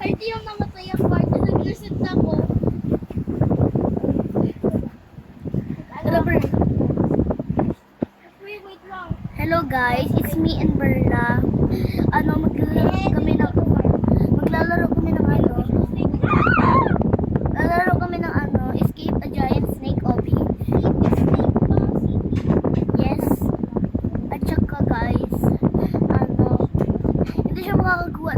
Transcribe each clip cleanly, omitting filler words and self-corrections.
Ay, di yung namatay ang party. Nag-reset na ako. Wait lang. Hello guys, it's me and Berla. Maglalaro kami ng Escape a Giant Snake Obby. Yes. At saka guys, hindi siya makakagawa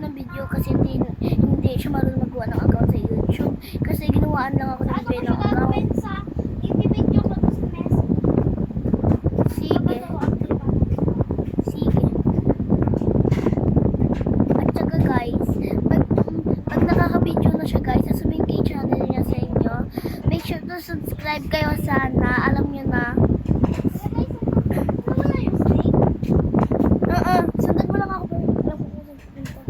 ng video kasi hindi siya marunong magawa ng account sa YouTube. Kasi ginawaan lang ako ng video ng account. I-video ko to sa message. Sige. Sige. At saka guys, pag nakaka-video na siya guys, sasabihin kay channel niya sa inyo. Make sure to subscribe kayo sana. Alam niyo na. Sundan mo lang ako. Alam ko kung saan pupunta.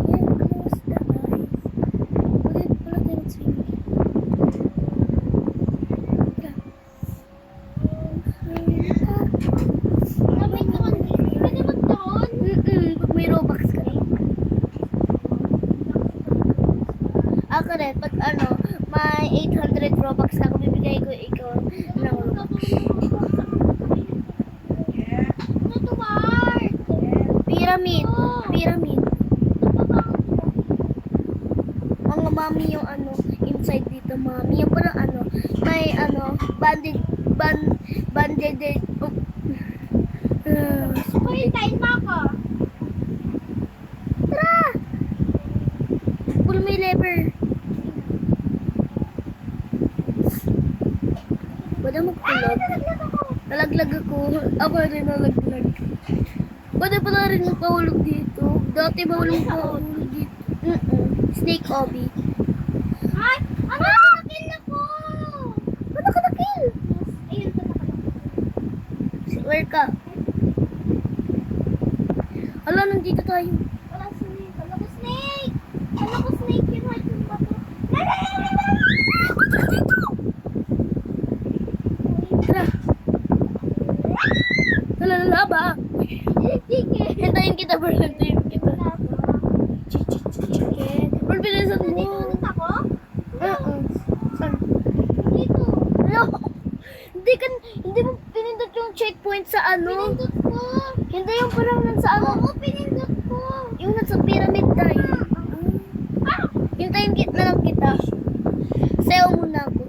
Ayan, close na guys. Wala tayo mag-swimming. Pag may Robux ka rin. Ako rin, pag may 800 Robux na ako, bibigay ko ikaw ng Robux. Pyramid. Pyramid. Mga mami yung inside dito, mami. Yung parang may banded. Kain mo ako. Tara! Pull mo yung lever. Bada magpulog. Nalaglag ako. Ako rin nalaglag. Bada pala rin magpahulog dito. Dati ba walang pahulog dito? Snake Obby. Ay! Ano? Nakakil ako! Ano ka na-kill? Ayun pa nakakil. Where ka? Hala, nandito tayo. Wala snake. Wala ko snake! Wala ko snake. Yun, white yung bato. Tara. Hala, ba? Sige. Hintayin kita, bro. Hintayin kita. Bro, bilisan mo. Nandito ulit ako? Saan? Dito. Hello? Hindi mo pinindot yung checkpoint sa Pinindot ko. Hindi yung parang nasa Oo, pinindot ko. yung nasa pyramid tayo. Hintayin na lang kita. Sayaw muna ako.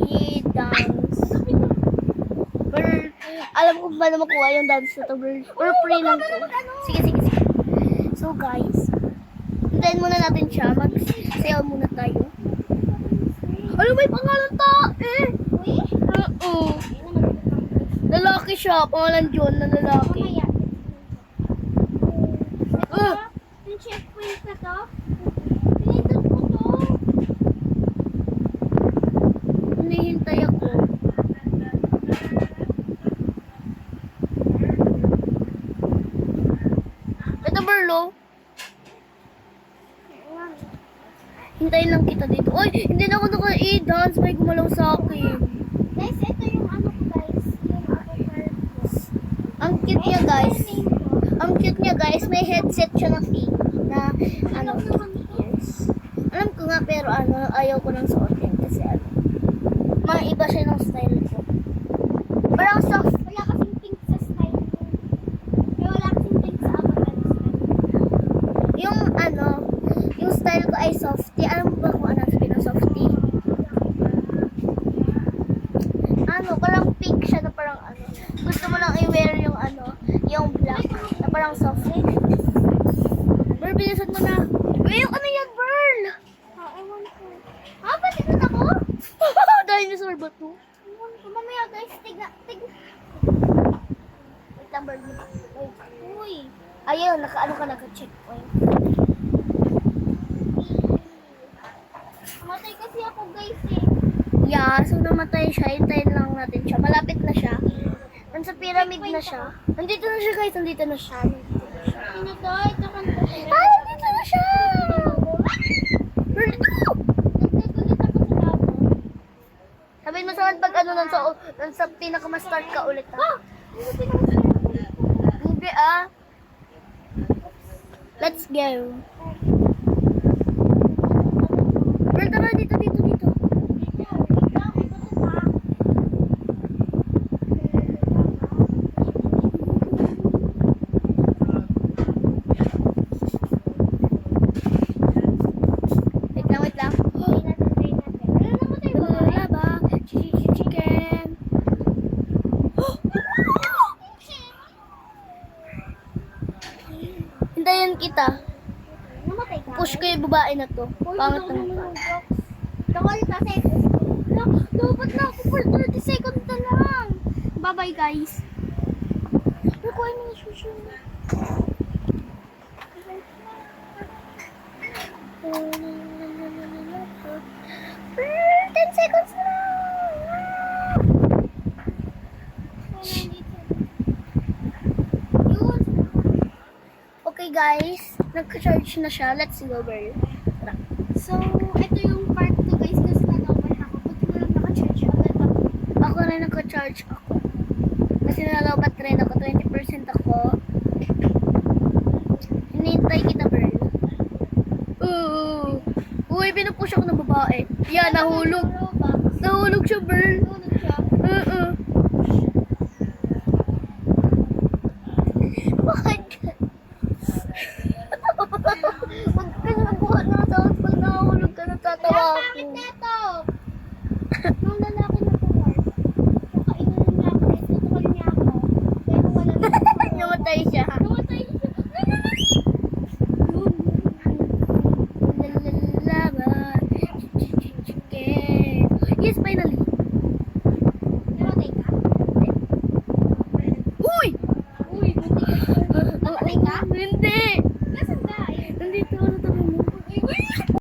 I-dance. Pero, alam ko paano makuha yung dance na to, bro. Or free lang ko. Sige. So, guys, hintayin muna natin siya. Magsayaw muna tayo. Ano, may pangalan ta? Uy? Oo. Lalaki siya. Pangalan John na lalaki. Mamaya. Ito, yung checkpoint na to. Pinindot ko to. Hinihintay ako. Ito, Berlo. Hintayin lang kita dito. Oy, hindi na ako naka-i-dance. May gumalaw sa akin. Guys, ito yung ano ko guys. Yung avatar ko. Ang cute niya, guys. Ang cute niya, guys. May headset siya na fake. Na, yes. Alam ko nga, pero ayaw ko nang suotin. Kasi mga iba siya ng style ko. Parang soft. Wala kasing pink sa style ko. Kaya wala kasing pink sa avatar ko. Yung style ko ay softy. Alam mo ba kung ano sabi ng softy? Parang pink siya na parang gusto mo lang i-wear yung yung black na parang softy. Burl, bilisan mo na. Uy, yung ano yan, Burl? Ewan ko. Ba't ito ako? Dinosaur ba to? Ewan ko. Mamaya guys, tigna. Wait lang, Burl. Wait. Uy. Ayun, naka-checkpoint. Matay kasi ako guys eh. Yeah, so namatay siya. Hintayin lang natin siya. Malapit na siya. Nasa pyramid na siya. Nandito na siya, guys. Nandito na siya. Ano to? Ito kanta. Ay, nandito na siya! Burl, ito! Nagtatulit ako sa labo. Sabihin mo sa akin pag nasa pinaka-start ka ulit, ha? Ano pinag ah. Let's go. Girl, tara dito, dito, dito. Wait lang, wait lang. Wala ba? Chicken. Hintayin kita. Namatay ka? Push ko yung babae na to. Pangit na. Tawal kasi. Dapat na ako for 30 seconds na lang. Bye-bye, guys. Nakuha mo na sushi na. Ten seconds na. Okay guys, nagka-charge na siya. Let's go, girl. Tara. So, ito yung part 2, guys, kasi nalobat ako. Buti na lang naka-charge agad ako. Ako rin nagka-charge ako. Kasi nalalobat rin ako. 20% ako. Hinihintay kita, girl. Uy, pinupush ako ng babae. Yeah, nahulog. Nahulog siya, girl. Tulog siya. Bakit? Huwag ka na nakuha na sa house. Pag nahulog ka, natatawa Bakit ako. neto? Nung lalaki na tuwar. Nakainan niya ako. Tutukol niya ako. Pero wala na. Namatay siya. Namatay siya. Lalalaba. Chicken. Yes, finally. Namatay ka? Uy! Uy, buti ka. Namatay ka? Hindi. Nasaan ka? Nandito